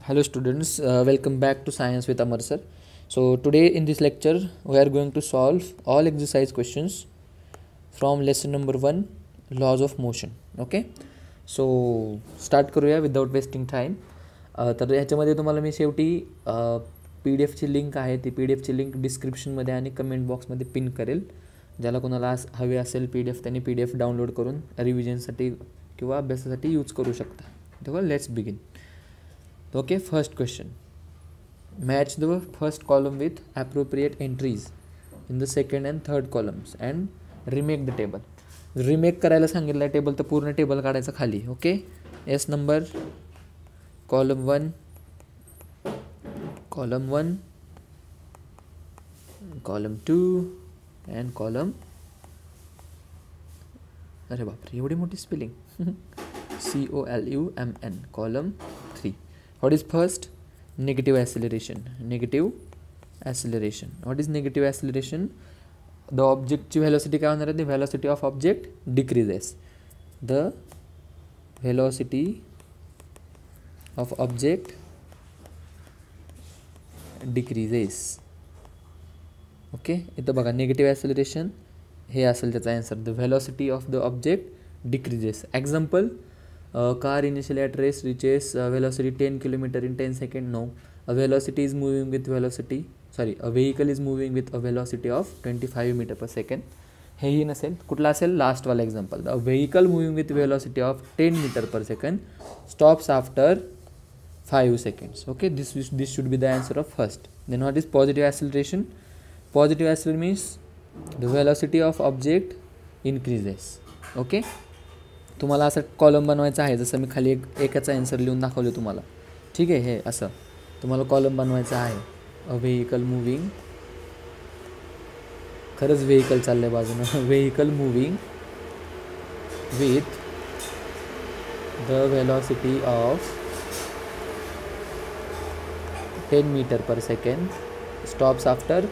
Hello students, welcome back to Science with Amar sir. So today in this lecture we are going to solve all exercise questions from lesson number 1 laws of motion. Okay, so start करूया without wasting time. तर ह्याच्यामध्ये तुम्हाला मी शेवटी P D एफची link आहे ती P D एफची link डिस्क्रिप्शनमध्ये आणि comment बॉक्समध्ये पिन करेल. ज्याला कोणाला हवे असेल पी डी एफ त्यांनी पी डी एफ डाउनलोड करून रिव्हिजनसाठी किंवा अभ्यासासाठी यूज करू शकता. तेव्हा let's begin. Okay, first question. Match the first column with appropriate entries in the second and third columns and remake the table. Remake करायला सांगितलं table तर पूर्ण टेबल काढायचं खाली. Okay, S number column 1 column 2 and column, अरे बापरे एवढी मोठी spelling COLUMN column 3. What is first? Negative acceleration. What is negative acceleration? The object velocity काय होणार आहे? The velocity of object decreases. The velocity of object decreases. Okay, इथं बघा negative acceleration हे असेल त्याचा answer. The velocity of the object decreases. Example, car initially at rest reaches velocity 10 km in 10 seconds. No, a velocity is moving with velocity, sorry, a vehicle is moving with a velocity of 25 meter per second. हेही नसेल, कुठला असेल last वाला example. A vehicle moving with velocity of 10 metre per second stops after 5 seconds. Okay, this should be the answer of first. Then what is positive acceleration? Positive acceleration means the velocity of object increases. Okay, तुम्हाला असं column बनवायचं आहे, जसं मी खाली एकाचा answer लिहून दाखवले तुम्हाला. ठीक आहे, हे असं तुम्हाला कॉलम बनवायचं आहे. अ व्हेकल मुव्हिंग, खरंच व्हेकल चाललं आहे बाजूनं. Vehicle moving with the velocity of 10 metre per second stops after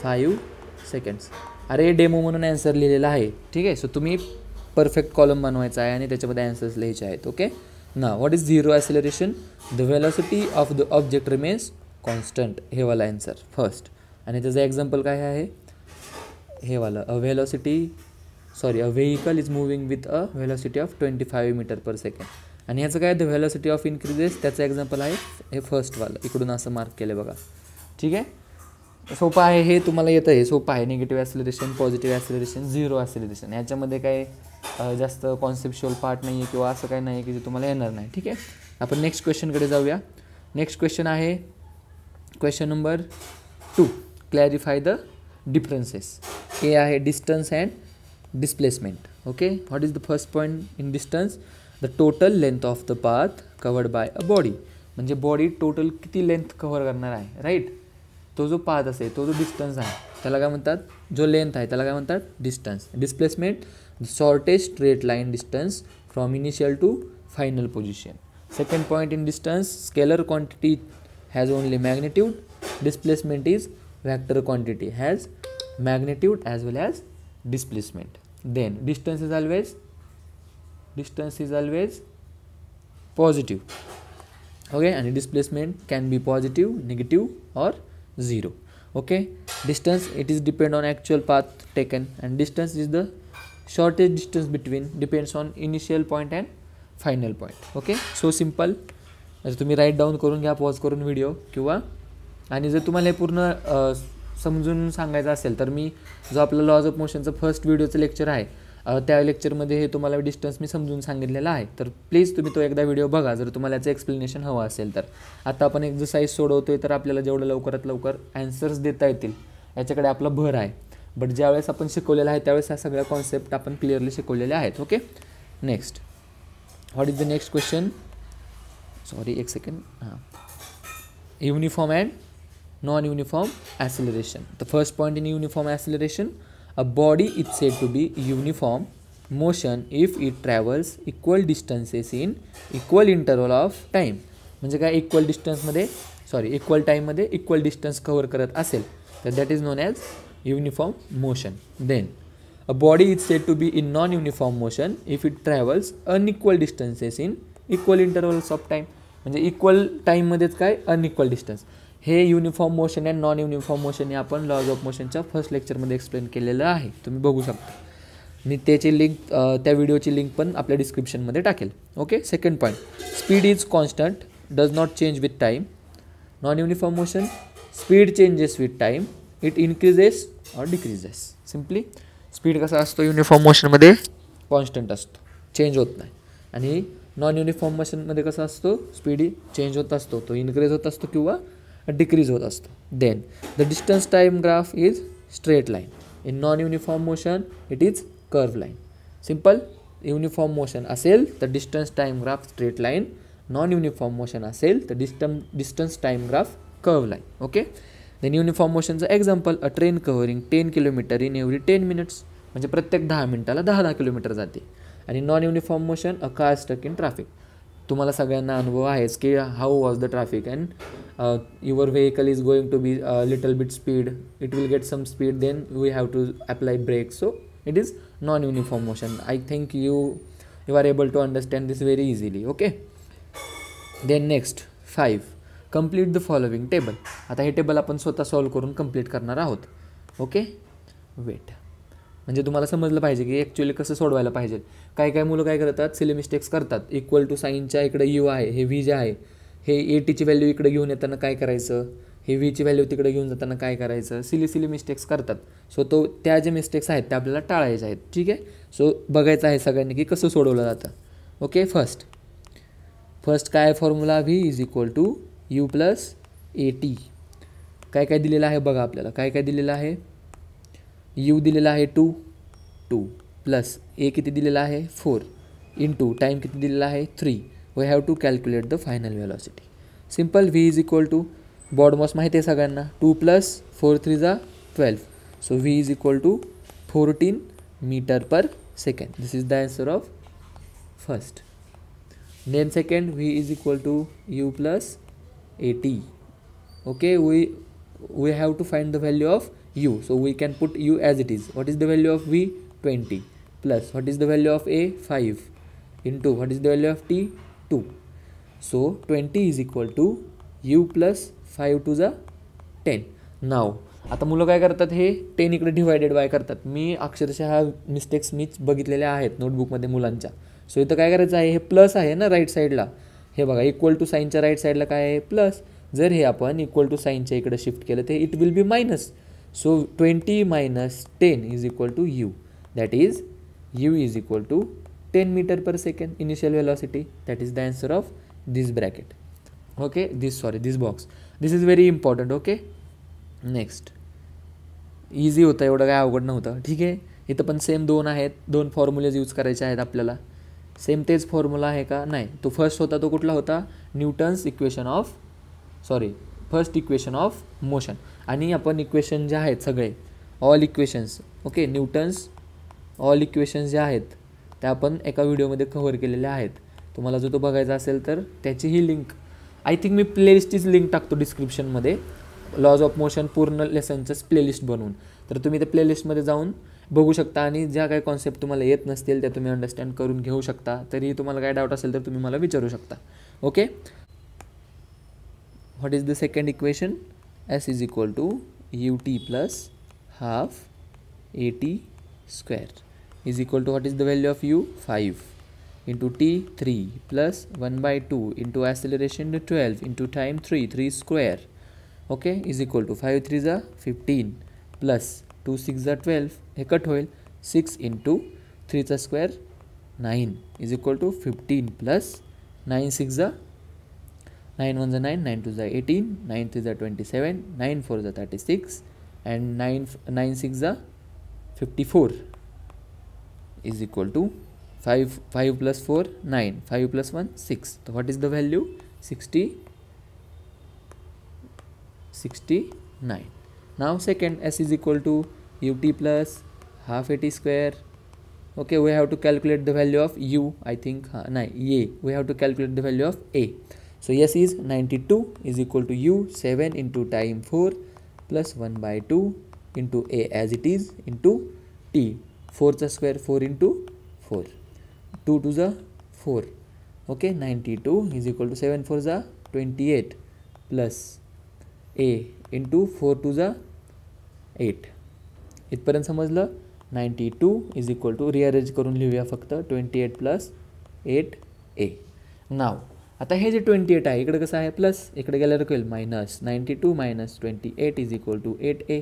5 seconds. अरे डेमो म्हणून ॲन्सर लिहिलेला आहे. ठीक आहे, सो तुम्ही परफेक्ट कॉलम बनवायचा आहे आणि त्याच्यामध्ये ॲन्सर्स लिहायचे आहेत. ओके, ना what is zero acceleration? The velocity of the object remains constant. हे वाला ॲन्सर फर्स्ट. आणि त्याचं एक्झाम्पल काय आहे? हे वाला, a vehicle is moving with a velocity of 25 metre per second. आणि ह्याचं काय? The velocity of increases. त्याचं एक्झाम्पल आहे हे फर्स्टवालं, इकडून असं मार्क केलं बघा. ठीक आहे, सोपं आहे, हे तुम्हाला येतं, हे सोपं आहे. Negative acceleration, positive acceleration, zero acceleration, याच्यामध्ये काही जास्त कॉन्सेप्च्युअल पार्ट नाही आहे किंवा असं काही नाही की जे तुम्हाला येणार नाही. ठीक आहे, आपण नेक्स्ट क्वेश्चनकडे जाऊया. नेक्स्ट क्वेश्चन आहे question number 2. Clarify the differences. हे आहे distance and displacement. Okay, what is the first point in distance? The total length of the path covered by a body. म्हणजे बॉडी टोटल किती length cover करणार आहे, right? तो जो path असेल, तो जो डिस्टन्स आहे त्याला काय म्हणतात? जो लेंथ आहे त्याला काय म्हणतात? Distance. Displacement, the shortest straight line distance from initial to final position. Second point in distance, scalar quantity has only magnitude. Displacement is vector quantity has magnitude as well as displacement. Then distance is always positive. Okay, आणि displacement can be positive, negative और 0. Okay, distance, it is depend on actual path taken, and distance is the shortest distance between, depends on initial point and final point. Okay, so simple. जर तुम्ही right down करून घ्या, pause करून video, किंवा आणि जर तुम्हाला हे पूर्ण समजून सांगायचं असेल तर मी जो आपला लॉज ऑफ मोशनचं फर्स्ट व्हिडिओचं लेक्चर आहे त्या लेक्चरमध्ये हे तुम्हाला डिस्टन्स मी समजून सांगितलेलं आहे. तर प्लीज तुम्ही तो एकदा व्हिडिओ बघा जर तुम्हाला याचं एक्सप्लेनेशन हवं असेल तर. आता आपण एक्झरसाईज सोडवतोय तर आपल्याला जेवढं लवकरात लवकर ॲन्सर्स देता येतील याच्याकडे आपला भर आहे. बट ज्यावेळेस आपण शिकवलेलं आहे त्यावेळेस ह्या सगळ्या कॉन्सेप्ट आपण क्लिअरली शिकवलेल्या आहेत. Okay, next, what is the next question? Sorry, एक सेकंड. हां, uniform and non uniform acceleration. The first point in uniform acceleration, a body is said to be uniform motion if it travels equal distances in equal interval of time. म्हणजे काय? Equal डिस्टन्समध्ये, equal टाईममध्ये equal distance cover करत असेल तर that is known as uniform motion. Then A body is said to be in non-uniform motion if it travels unequal distances in equal intervals of time, म्हणजे equal टाईममध्येच काय unequal distance. हे uniform motion and non uniform motion हे आपण lodge of मोशनच्या first लेक्चरमध्ये explain केलेलं आहे, तुम्ही बघू शकता. मी त्याची लिंक त्या व्हिडिओची लिंक पण आपल्या डिस्क्रिप्शनमध्ये टाकेल. Okay. Second point, speed is constant, does not change with time. Non uniform motion, speed changes with time, it increases or decreases. Simply speed कसा असतो युनिफॉर्म मोशनमध्ये, कॉन्स्टंट असतो, चेंज होत नाही. आणि नॉन युनिफॉर्म मोशनमध्ये कसा असतो, स्पीड चेंज होत असतो, तो इन्क्रीज होत असतो किंवा डिक्रीज होत असतो. Then the distance time graph is straight line. In non uniform motion it is curve line. Simple. Uniform motion असेल तर distance time graph straight line, non uniform motion असेल तर distance time graph curve line. Okay. Then uniform मोशनचं example, a train covering 10 kilometre in every 10 minutes, म्हणजे प्रत्येक 10 मिनिटाला 10 kilometre जाते. आणि non uniform motion, a car stuck in traffic. तुम्हाला सगळ्यांना अनुभव आहेच की how was the traffic and your vehicle is going to be little bit speed, it will get some speed, then we have to apply brake. So it is non-uniform motion. I think you are able to understand this very easily. Okay. Then next 5, complete the following table. आता हे table आपण स्वतः solve करून complete करणार आहोत. Okay. Weight, म्हणजे तुम्हाला समजलं पाहिजे की ॲक्च्युअली कसं सोडवायला पाहिजे. काय मुलं काय करतात, सिली मिस्टेक्स करतात. इक्वल टू साईनच्या इकडे यू आहे, हे व्ही जे आहे, हे ए टीची व्हॅल्यू इकडे घेऊन येताना काय करायचं, हे व्हीची व्हॅल्यू तिकडे घेऊन जाताना काय करायचं, सिली मिस्टेक्स करतात. सो त्या जे मिस्टेक्स आहेत त्या आपल्याला टाळायच्या आहेत. ठीक आहे. सो बघायचं आहे सगळ्यांनी की कसं सोडवलं जातं. ओके. फर्स्ट काय formula, v is equal to u plus a t. काय दिलेलं आहे बघा आपल्याला, काय दिलेलं आहे, यू दिलेला आहे 2 प्लस ए किती दिलेला आहे 4 इंटू टाईम किती दिलेला आहे 3. We have to calculate the final velocity. Simple. V is equal to बॉड मॉस माहिती आहे सगळ्यांना, 2 + 4 × 3 = 12. So v is equal to 14 metre per second. This is the answer of first. Then second, v is equal to u plus a t. Okay. we have to find the value of u, so we can put u as it is. What is the value of v? 20 plus what is the value of a? 5 into what is the value of t? 2. So 20 is equal to u plus 5 to the 10. Now आता मुलं काय करतात, हे 10 इकडे divided by करतात. मी अक्षरशः हा mistakes मीच बघितलेल्या आहेत नोटबुकमध्ये मुलांच्या. सो इथं काय करायचं आहे, हे प्लस आहे ना राईट साईडला, हे बघा इक्वल टू साईनच्या राईट साईडला काय आहे प्लस. जर हे आपण इक्वल टू साईनच्या इकडे शिफ्ट केलं तर it will be minus. So 20 - 10 is equal to u. That is u is equal to 10 metre per second initial velocity. That is the answer of this bracket. Okay. This box. This is very important. Okay. Next easy होतं, एवढं काय अवघड नव्हतं. ठीक आहे. इथं पण same 2 आहेत, 2 फॉर्म्युलेज यूज करायचे आहेत आपल्याला. सेम तेच फॉर्म्युला आहे का, नाही. तो फर्स्ट होता तो कुठला होता, Newton's first equation of motion. आणि आपण इक्वेशन जे आहेत सगळे all equations, okay, Newton's all equations जे आहेत त्या आपण एका व्हिडिओमध्ये कव्हर केलेल्या आहेत. तुम्हाला जो तो बघायचा असेल तर त्याचीही लिंक, आय थिंक मी प्लेलिस्टचीच लिंक टाकतो डिस्क्रिप्शनमध्ये, लॉज ऑफ मोशन पूर्ण लेसनचंच प्लेलिस्ट बनवून. तर तुम्ही त्या प्लेलिस्टमध्ये जाऊन बघू शकता आणि ज्या काही कॉन्सेप्ट तुम्हाला येत नसतील त्या तुम्ही अंडरस्टँड करून घेऊ शकता. तरी तुम्हाला काय डाऊट असेल तर तुम्ही मला विचारू शकता. Okay. What is the second equation? S is equal to ut plus half at square is equal to what is the value of u? 5 into t 3 plus 1/2 into acceleration 12 into time 3 square. Okay, is equal to 5 3 is 15 plus 2 6 is 12. हे cut होईल. 6 into 3 चा square 9 is equal to 15 plus 9 6 is 9 1 is 9, 9 2 is 18, 9 3 is 27, 9 4 is 36 and 9 6 is 54 is equal to 5 plus 4 9, 5 plus 1 6. So what is the value? 69. Now second, s is equal to ut plus half at square. Okay, we have to calculate the value of u. I think we have to calculate the value of a. So s is 92 is equal to u 7 into time 4 plus 1/2 into a as it is into t. 4 चा square 4 into 4, 2 2 is 4, Okay, 92 is equal to 7 4 जा 28 plus a into 4 2 जा 8. इथपर्यंत समजलं. 92 is equal to rearrange करून लिहूया फक्त 28 plus 8a. नाव आता हे जे 28 आहे इकडे कसं आहे प्लस, इकडे गेल्यावर होईल minus. 92 minus 28 is equal to 8a.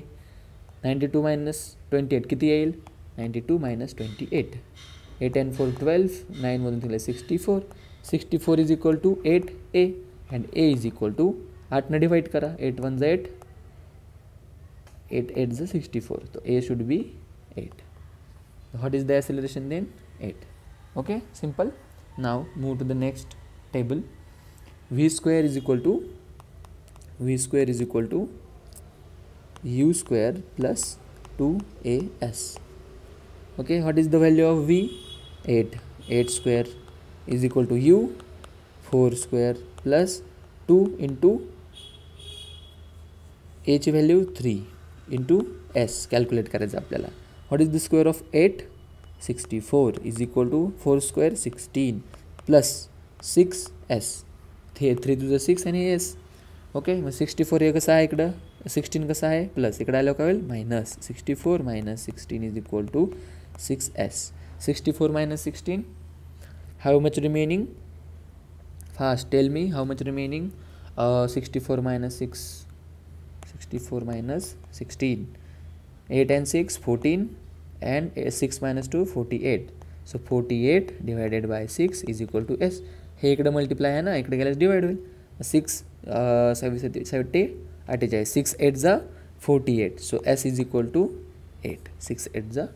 92 minus 28 किती येईल? 92 मायनस 28. 8 and 4 12, 9 मधून दिले 64. 64 is equal to 8a and a is equal to 8 ने डिवाइड करा. 8 1 8, 8 8 64. तो a should be 8. What is the acceleration then? 8. Okay, simple. Now move to the next table. V square is equal to u square plus 2as. Okay, what is the value of v? 8. 8 square is equal to u 4 square plus 2 into a ची value 3 into s calculate करायचं आपल्याला. What is the square of 8? 64 is equal to 4 square 16 plus 6s. 3 to the 6 आणि s. Okay, मग 64 हे कसं आहे इकडं, 16 कसं आहे प्लस, इकडे आलं काय होईल minus. 64 minus 16 is equal to 6s. 64 minus 16, how much remaining? Fast tell me how much remaining. 64 minus 6, 64 minus 16, 8 and 6 14 and 6 minus 2 48. So 48 divided by 6 is equal to s. हे इकडे मल्टिप्लाय आहे ना, इकडे गेल्यास डिवाइड होईल. 6 70 48, 6 8 जा 48. So s is equal to 8. 6 8 जा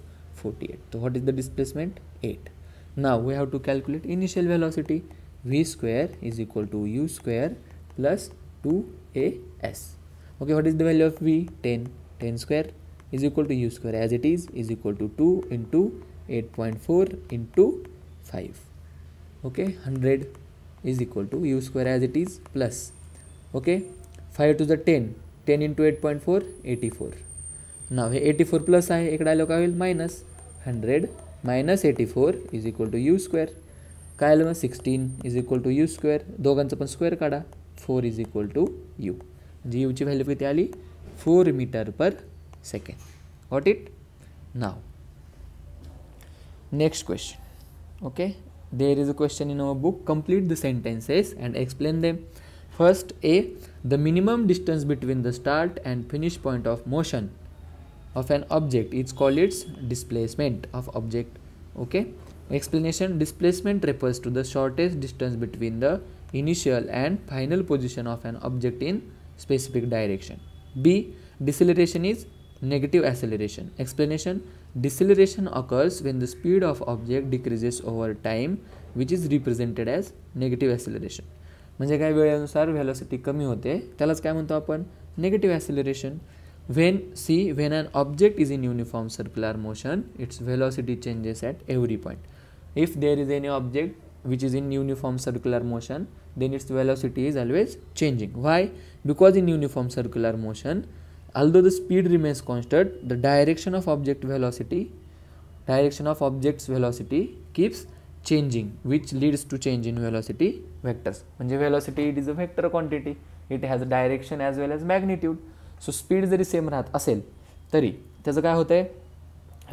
48. So what is the displacement? 8. Now we have to calculate initial velocity. V square is equal to u square plus 2as. Okay, what is the value of v? 10. 10 square is equal to u square as it is equal to 2 into 8.4 into 5. Okay, 100 is equal to u square as it is plus, okay, 5 to the 10, 10 into 8.4 84. Now हे 84 plus आहे, इकडे आलं काय होईल minus. 100 minus 84 is equal to u square. काय आलं मग 16 is equal to u square. दोघांचं पण स्क्वेअर काढा. 4 इज इक्वल टू यू. म्हणजे यूची व्हॅल्यू किती आली? 4 metre per second. Got it? Now next question. Okay, there is a question in our book. Complete the sentences and explain them. First, A, the minimum distance between the start and finish point of motion of an object is called its displacement of object. Okay, explanation. Displacement refers to the shortest distance between the initial and final position of an object in specific direction. B, deceleration is negative acceleration. Explanation. Deceleration occurs when the speed of object decreases over time, which is represented as negative acceleration. म्हणजे काय, वेळेनुसार velocity कमी होते, त्यालाच काय म्हणतो आपण? Negative acceleration. when an object is in uniform circular motion, its velocity changes at every point. If there is any object which is in uniform circular motion, then its velocity is always changing. Why? Because in uniform circular motion, although the speed remains constant, the direction of object's velocity keeps changing, which leads to change in velocity vectors. म्हणजे velocity, it is a vector quantity, it has a direction as well as magnitude. So speed जरी same राहत असेल तरी त्याचं काय होतंय,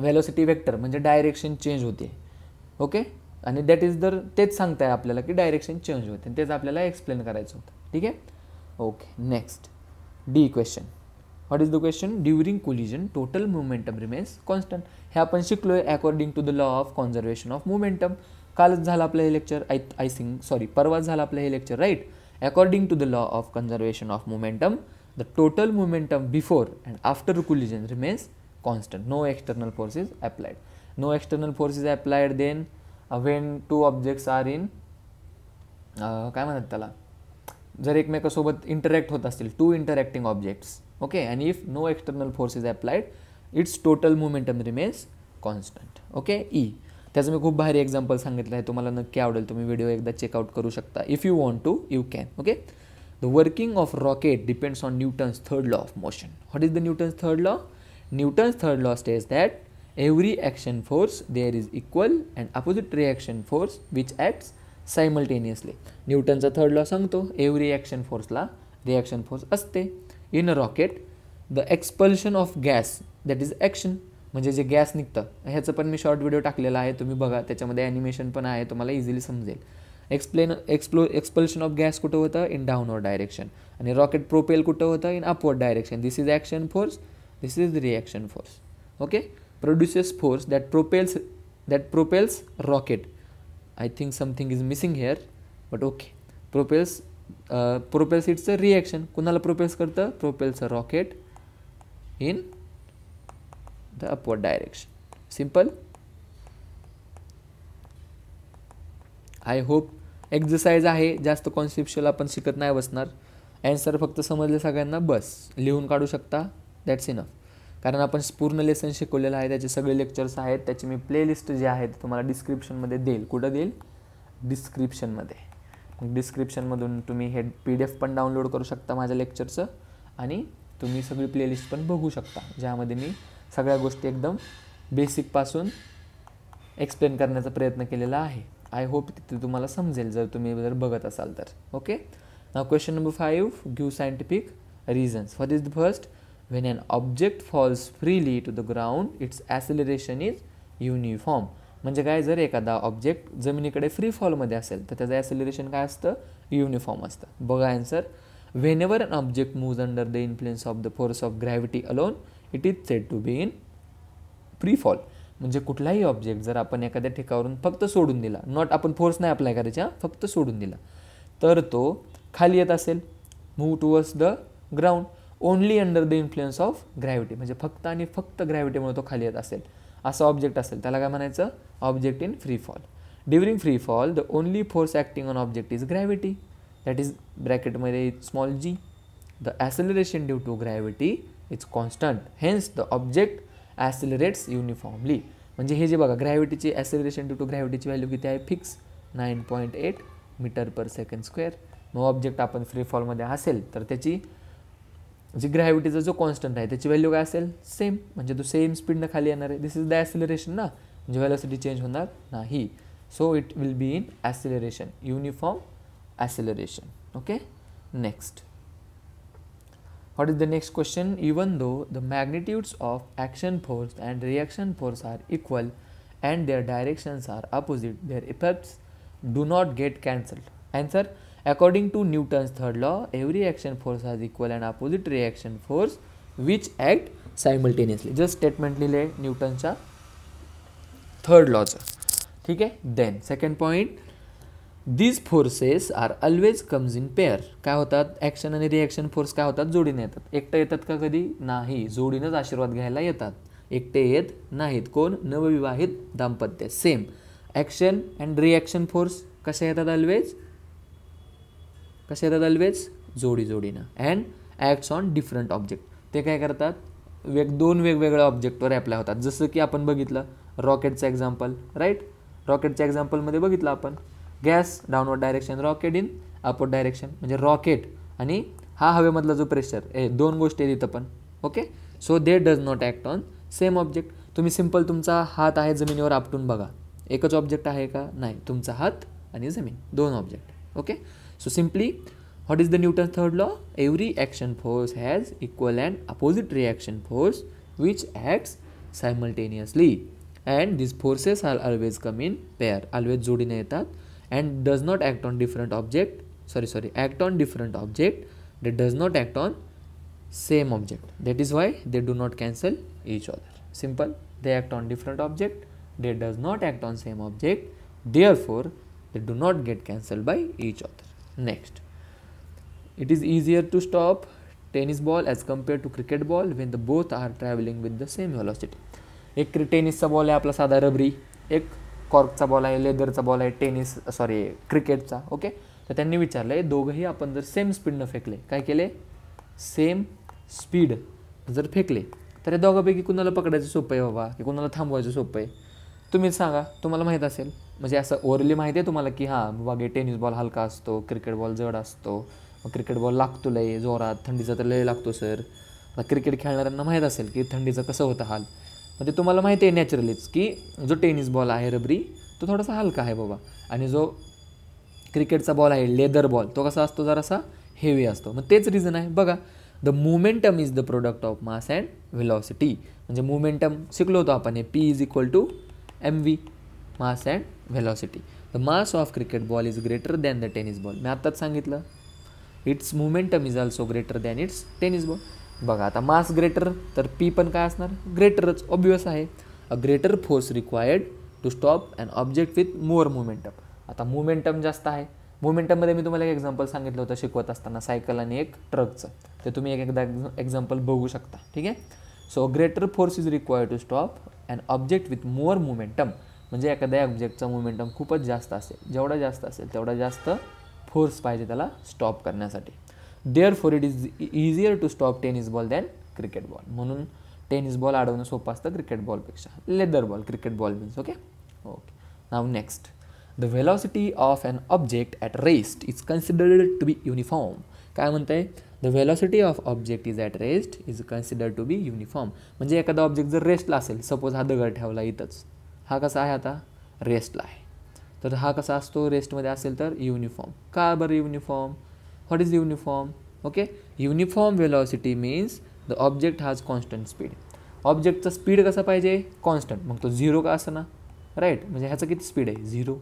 velocity vector म्हणजे direction change होते. ओके, आणि दॅट इज दर तेच सांगताय आपल्याला की डायरेक्शन चेंज होते, तेच आपल्याला एक्सप्लेन करायचं होतं. ठीक आहे. Okay, next the question. What is the question? During collision total momentum remains constant. हे आपण शिकलोय according to the law of conservation of momentum. कालच झालं आपलं हे लेक्चर, आय थिंक सॉरी परवाच झालं आपलं हे lecture, right. According to the law of conservation of momentum, the total momentum before and after collision remains constant. No external force is applied. No external force is applied then when two objects are in काय म्हणतात त्याला, जर एकमेकांसोबत interact होत असतील, two interacting objects. Okay, and if no external force is applied, its total momentum remains constant. Okay, E. त्याचं मी खूप भारी एक्झाम्पल सांगितलं आहे, तुम्हाला नक्की आवडेल, तुम्ही व्हिडिओ एकदा चेकआउट करू शकता. If you want to you can. Okay. The working of rocket depends on Newton's third law of motion. What is the Newton's third law? Newton's third law states that every action force there is equal and opposite reaction force which acts simultaneously. न्यूटनचा third law सांगतो every action फोर्सला reaction force असते. In a rocket the expulsion of gas that is action, म्हणजे जे gas निघतं ह्याचं पण मी short video टाकलेला आहे, तुम्ही बघा, त्याच्यामध्ये ॲनिमेशन पण आहे, तुम्हाला इझिली समजेल. एक्सपल्शन ऑफ गॅस कुठं होतं? In downward direction. आणि रॉकेट प्रोपेल कुठं होतं? In upward direction. This is action force, this is reaction force. Okay. Produces force that propels rocket. I think something is missing here, but okay. Propels it's a reaction. कुणाला propels करतं? Propels a rocket in the upward direction. Simple. I hope exercise आहे, जास्त conceptual आपण शिकत नाही बसणार. Answer फक्त समजले सगळ्यांना, बस लिहून काढू शकता, दॅट्स इनफ. कारण आपण पूर्ण लेसन शिकवलेलं आहे, त्याचे सगळे लेक्चर्स आहेत, त्याची मी प्लेलिस्ट जे आहे ते तुम्हाला डिस्क्रिप्शनमध्ये देईल. कुठं देईल? डिस्क्रिप्शनमध्ये. डिस्क्रिप्शनमधून तुम्ही हे PDF पण डाउनलोड करू शकता माझ्या लेक्चरचं, आणि तुम्ही सगळी प्लेलिस्ट पण बघू शकता, ज्यामध्ये मी सगळ्या गोष्टी एकदम बेसिकपासून एक्सप्लेन करण्याचा प्रयत्न केलेला आहे. आय होप तिथे तुम्हाला समजेल जर तुम्ही बघत असाल तर. Okay. Now question number 5, give scientific reasons. What is the first? When an object falls freely to the ground its acceleration is uniform. म्हणजे काय? जर एखादा ऑब्जेक्ट जमिनीकडे फ्री फॉलमध्ये असेल तर त्याचं ॲसिलरेशन काय असतं? युनिफॉर्म असतं. बघा answer. Whenever an object moves under the influence of the force of gravity alone it is said to be in free fall. म्हणजे कुठलाही ऑब्जेक्ट जर आपण एखाद्या ठिकाणावरून फक्त सोडून दिला, नॉट आपण फोर्स नाही अप्लाय करायचा, फक्त सोडून दिला, तर तो खाली येत असेल, move towards the ground only under the influence of gravity. म्हणजे फक्त आणि फक्त ग्रॅव्हिटीमुळे तो खाली येत असेल, असा ऑब्जेक्ट असेल, त्याला काय म्हणायचं? Object in free fall. During free fall the only force acting on object is gravity, that is ब्रॅकेटमध्ये small g. The acceleration due to gravity is constant, hence the object accelerates uniformly. म्हणजे हे जे बघा, ग्रॅव्हिटीची acceleration due to ग्रॅव्हिटीची value किती आहे? Fix 9.8 metre second square. मग ऑब्जेक्ट आपण फ्री फॉलमध्ये असेल तर त्याची जी ग्रॅव्हिटीचा जो कॉन्स्टंट आहे त्याची व्हॅल्यू काय असेल? सेम. म्हणजे तो सेम स्पीडनं खाली येणार आहे. दिस इज द ॲसिलरेशन ना, म्हणजे व्हेलॉसिटी चेंज होणार नाही. So it will be in acceleration, uniform acceleration. Okay. Next. What is the next question? Even though the magnitudes of action force and reaction force are equal and their directions are opposite, their effects do not get cancelled. Answer. According to Newton's third law, every action force has equal and opposite reaction force which act simultaneously. Just statement लिहिले न्यूटनच्या third लॉचं. ठीक आहे. Then second point, these forces are always comes in pair. काय होतात? Action आणि reaction force काय होतात? जोडीने येतात. एकटं येतात का कधी? नाही. जोडीनंच आशीर्वाद घ्यायला येतात, एकटे येत नाहीत. कोण? नवविवाहित दाम्पत्य. Same. Action and reaction force कशा येतात? ऑलवेज कशा येतात? ऑलवेज जोडीनं. And acts on different object. ते काय करतात? दोन वेगवेगळ्या ऑब्जेक्टवर ॲप्लाय होतात. जसं की आपण बघितलं रॉकेटचं एक्झाम्पल, राईट? रॉकेटच्या एक्झाम्पलमध्ये बघितलं आपण, gas downward direction, rocket in upward direction. म्हणजे रॉकेट आणि हा हवेमधला जो प्रेशर, हे दोन गोष्टी आहेत इथं पण. Okay. So they does not act on same object. तुम्ही सिम्पल तुमचा हात आहे जमिनीवर आपटून बघा, एकच ऑब्जेक्ट आहे का? नाही. तुमचा हात आणि जमीन, दोन object. Okay. So simply what is the Newton third law? Every action force has equal and opposite reaction force which acts simultaneously and this forces are always come in pair. Always जोडीने येतात. And does not act on different object, act on different object, that does not act on same object. That is why they do not cancel each other. Simple. They act on different object, they does not act on same object, therefore they do not get cancelled by each other. Next. It is easier to stop tennis ball as compared to cricket ball when the both are traveling with the same velocity. एक टेनिसचा ball आहे आपला साधा रबरी, एक कॉर्कचा ball आहे, लेदरचा ball आहे, क्रिकेटचा. Okay. तर त्यांनी विचारलं आहे, दोघंही आपण जर सेम स्पीडनं फेकले, काय केले? सेम स्पीड जर फेकले तर या दोघांपैकी कुणाला पकडायचं सोपं आहे बाबा, की कुणाला थांबवायचं सोपं आहे? तुम्हीच सांगा. तुम्हाला माहीत असेल, म्हणजे असं ओरली माहिती आहे तुम्हाला की हां बाबा टेनिस बॉल हलका असतो, क्रिकेट बॉल जड असतो. मग क्रिकेट बॉल लागतो लय जोरात, थंडीचा तर लय लागतो सर. क्रिकेट खेळणाऱ्यांना माहीत असेल की थंडीचं कसं होतं हाल. म्हणजे तुम्हाला माहिती आहे नॅचरलीच की जो टेनिस बॉल आहे रबरी तो थोडासा हलका आहे बाबा, आणि जो क्रिकेटचा बॉल आहे लेदर बॉल, तो कसा असतो, जरासा हेवी असतो. मग तेच रिझन आहे बघा. The momentum is the product of mass and velocity. म्हणजे मोमेंटम शिकलो होतो आपण, हे P is equal to mv, mass and velocity. The mass of cricket ball is greater than the tennis ball. मी आत्ताच सांगितलं, it's momentum is also greater than it's tennis ball. बघा आता मास ग्रेटर तर P पण काय असणार, ग्रेटरच, ऑब्वियस आहे. A greater force required to stop an object with more momentum. आता मोमेंटम जास्त आहे. मोमेंटममध्ये मी तुम्हाला एक एक्झाम्पल सांगितलं होतं शिकवत असताना, सायकल आणि एक ट्रकचं, ते तुम्ही एकदा एक्झाम्पल बघू शकता. ठीक आहे. So greater force is required to stop an object with more momentum. म्हणजे एखाद्या ऑब्जेक्टचा मोमेंटम खूपच जास्त असेल, जेवढा जास्त असेल तेवढा जास्त फोर्स पाहिजे त्याला स्टॉप करण्यासाठी. Therefore it is easier to stop tennis ball than cricket ball. म्हणून टेनिस बॉल अडवणं सोपं असतं क्रिकेट बॉलपेक्षा. Leather ball, cricket ball means. Okay. Now next. The velocity of an object at rest is considered to be uniform. काय म्हणतं आहे, the velocity of object is at rest is considered to be uniform. म्हणजे एखादा object जर रेस्टला असेल, suppose हा दगड ठेवला इथंच, हा कसा आहे आता रेस्टला आहे, तर हा कसा असतो रेस्टमध्ये असेल तर युनिफॉर्म. का बरं uniform, what is uniform. Okay. Uniform velocity means the object has constant speed. ऑब्जेक्टचा स्पीड कसा पाहिजे, कॉन्स्टंट. मग तो झिरो का असं ना, राईट. म्हणजे ह्याचं किती स्पीड आहे, झिरो.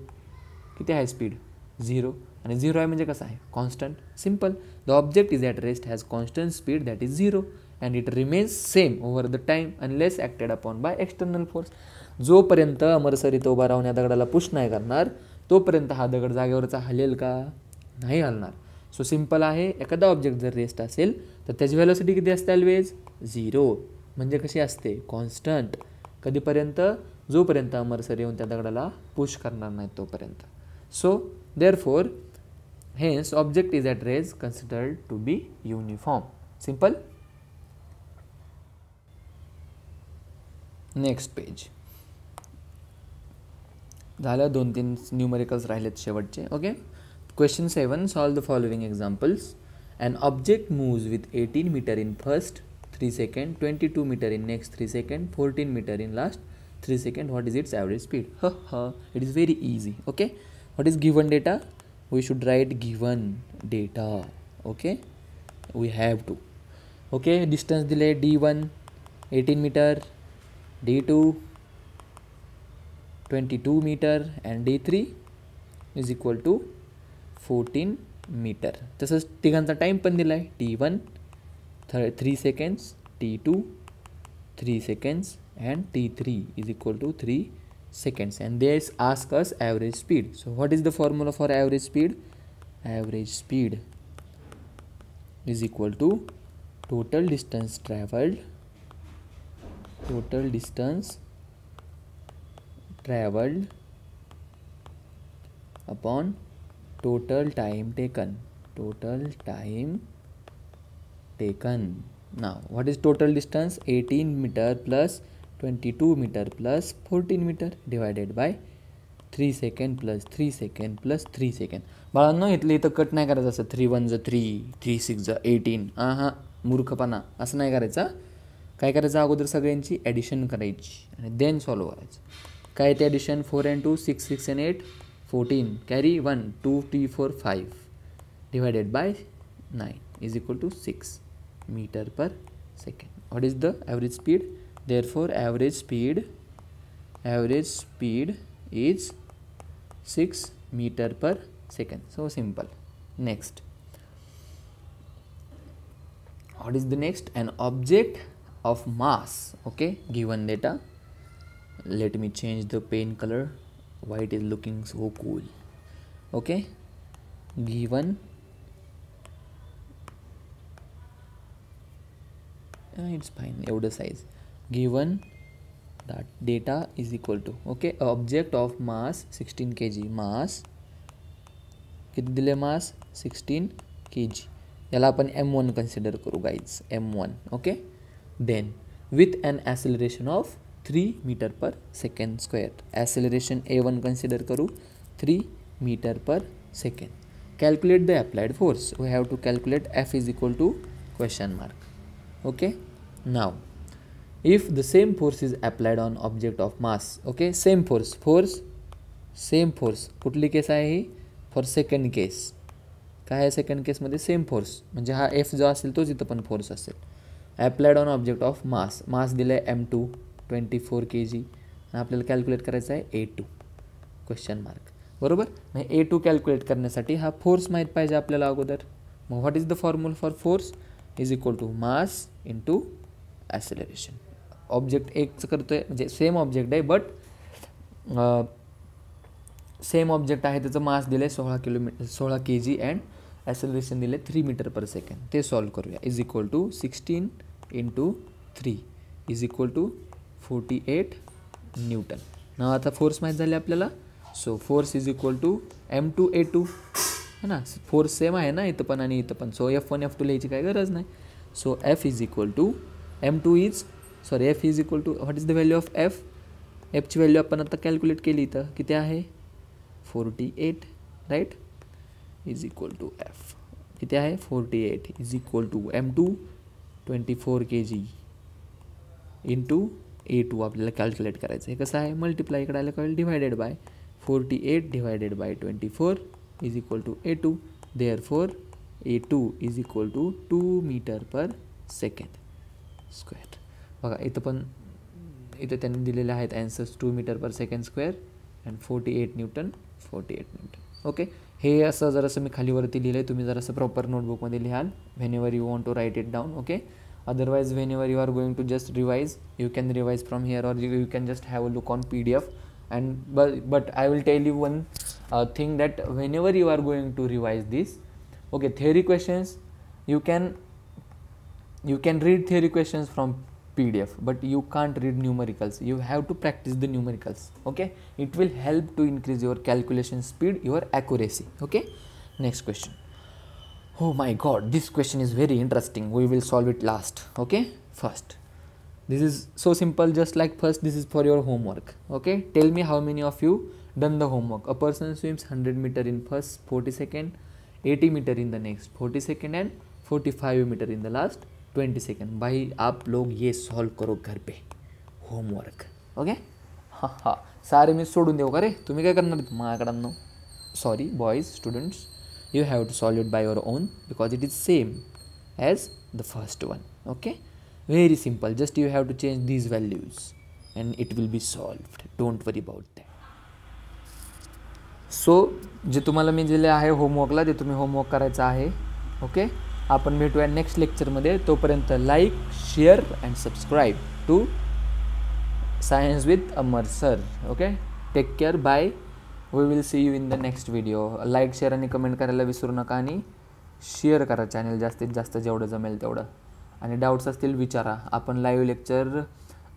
किती आहे स्पीड, झिरो. आणि झिरो आहे म्हणजे कसं आहे, constant. Simple. The object is at rest has constant speed that is zero and it remains same over the time unless acted upon by external force. जोपर्यंत Amar sir इथं उभा राहून या दगडाला पुश नाही करणार, तोपर्यंत हा दगड जागेवरचा हलेल का, नाही हलणार. सो सिम्पल आहे, एखादा ऑब्जेक्ट जर रेस्ट असेल तर त्याची व्हेलॉसिटी किती असते, ऑलवेज झिरो. म्हणजे कशी असते, कॉन्स्टंट. कधीपर्यंत, जोपर्यंत अमर सर येऊन त्या दगडाला पुश करणार नाही तोपर्यंत. So therefore hence object is at rest considered to be uniform. Simple. Next page. झालं, 2-3 न्यूमरिकल्स राहिलेत शेवटचे. Okay. Question 7. Solve the following examples. An object moves with 18 metre in first 3 second, 22 metre in next 3 second, 14 metre in last 3 seconds. What is its average speed? It is very easy. Okay. What is given data? We should write given data. Okay. We have to. Okay. Distance delay D1 18 meter, D2 22 meter and D3 is equal to 14 meter. तसंच तिघांचा time पण दिलाय. T1 3 seconds, T2 3 seconds and T3 is equal to 3 seconds, and they ask us average speed. So what is the formula for average speed? Average speed is equal to total distance traveled upon total time taken. Now what is total distance? 18 meter plus 22 meter plus 14 meter divided by 3 second plus 3 second plus 3 second. बाळांनो, इथलं इथं cut नाही करायचं असं 3 1 3, 3 6 18. हां मूर्खपणा असं नाही करायचा. काय करायचं, अगोदर सगळ्यांची ॲडिशन करायची आणि देन सॉल्व करायचं. काय ते addition, 4 and 2 6, 6 and 8 14, carry 1 2 3 4 5 divided by 9 is equal to 6 meter per second. What is the average speed? Therefore average speed is 6 meter per second. So simple. Next, what is the next? An object of mass. Okay, given data. Let me change the pen color. White is looking so cool. Okay, given it's fine, एवढं size. Given that data is equal to, okay, object of mass 16 kg. mass किती दिले, mass 16 kg. याला आपण m1 consider करू guys, m1. Okay. Then with an acceleration of 3 metre per second square. Acceleration a1 consider करू, 3 metre per second. Calculate the applied force. We have to calculate f is equal to question mark. Okay. Now if the same force is applied on object of mass, okay, same force कुठली केस आहे ही, for second केस काय आहे, second केसमध्ये same force म्हणजे हा F जो असेल तोच इथं पण फोर्स असेल. Applied on object of mass दिलं आहे M2 24 kg आणि आपल्याला कॅल्क्युलेट करायचं आहे A2 क्वेश्चन मार्क. बरोबर. मग A2 कॅल्क्युलेट करण्यासाठी हा फोर्स माहीत पाहिजे आपल्याला अगोदर. मग what is the formula for force is equal to mass into acceleration. Object एकचं करतो आहे म्हणजे सेम ऑब्जेक्ट आहे बट सेम ऑब्जेक्ट आहे त्याचं मास दिलं आहे 16 kg अँड ॲक्सेलरेशन दिले 3 मीटर पर सेकंड. ते सॉल्व करूया. Is equal to 16 × 3 is equal to 48 newton. ना आता फोर्स माहीत झाले आपल्याला. So force is equal to M2A2 है ना. फोर्स सेम आहे ना इथं पण आणि इथं पण. सो F1 F2 लिहायची काही गरज नाही. So F is equal to F is equal to what is the value of F. एफची व्हॅल्यू आपण आता कॅल्क्युलेट केली इथं किती आहे 48 right. Is equal to F किती आहे 48 is equal to M2 24 kg into A2 आपल्याला कॅल्क्युलेट करायचं. हे कसं आहे मल्टिप्लाय इकडे आलं कळेल divided by 48 divided by 24 is equal to A2. Therefore A2 is equal to 2 metre per second square. बघा इथं पण इथं त्यांनी दिलेले आहेत answers 2 metre per second square and 48 newton. Okay. हे असं जरासं मी खालीवरती लिहिलं आहे. तुम्ही जरासं प्रॉपर नोटबुकमध्ये लिहाल whenever you want to write it down. Okay. Otherwise whenever you are going to just revise you can revise from here or you can just have a look on PDF. And but I will tell you one thing that whenever you are going to revise this, okay, theory questions you can read theory questions from PDF but you can't read numericals. You have to practice the numericals. Okay, it will help to increase your calculation speed, your accuracy. Okay, next question. Oh my god, this question is very interesting. We will solve it last. Okay, first this is so simple, just like first this is for your homework. Okay, tell me how many of you done the homework. A person swims 100 meter in first 40 second, 80 meter in the next 40 second and 45 meter in the last 20 second. भाई आप लोग ये solve करो घर पे homework. Okay. हाँ सारे मी सोडून देऊ का रे. तुम्ही काय करणार माझ्याकडं. Sorry boys students, you have to solve it by your own because it is same as the first one. Okay, very simple, just you have to change these values and it will be solved. Don't worry about that. So जे तुम्हाला मी दिले आहे होमवर्कला ते तुम्ही homework करायचं आहे. Okay, आपण भेटूया नेक्स्ट लेक्चरमध्ये. तोपर्यंत like share and subscribe to science with Amar sir. Okay, take care, bye. We will see you in the next video. Like share आणि कमेंट करायला विसरू नका आणि शेअर करा चॅनल जास्तीत जास्त जेवढं जमेल तेवढं. आणि डाऊट्स असतील विचारा. आपण लाईव्ह लेक्चर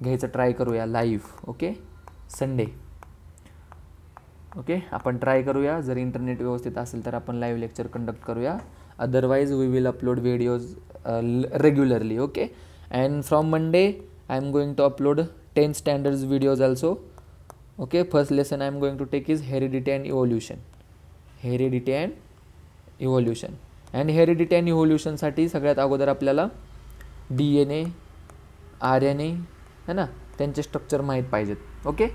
घ्यायचं ट्राय करूया लाईव्ह. Okay, Sunday. ओके, आपण ट्राय करूया. जर इंटरनेट व्यवस्थित असेल तर आपण लाईव्ह लेक्चर कंडक्ट करूया. Otherwise we will upload videos regularly. Okay, and from Monday I am going to upload 10 standards videos also. Okay, first lesson I am going to take is heredity and evolution. And heredity and evolution साठी सगळ्यात अगोदर आपल्याला DNA, RNA है ना त्यांचे structure माहीत पाहिजेत. Okay,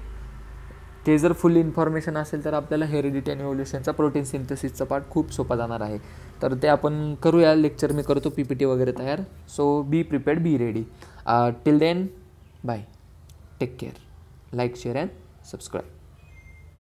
ते जर फुल इन्फॉर्मेशन असेल तर आपल्याला हेरिडिटी आणि इव्होल्युशनचा प्रोटीन सिंथेसिसचा पार्ट खूप सोपा जाणार आहे. तर ते आपण करूया. लेक्चर मी करतो PPT वगैरे तयार. So be prepared, be ready. Till then bye, take care, like share and subscribe.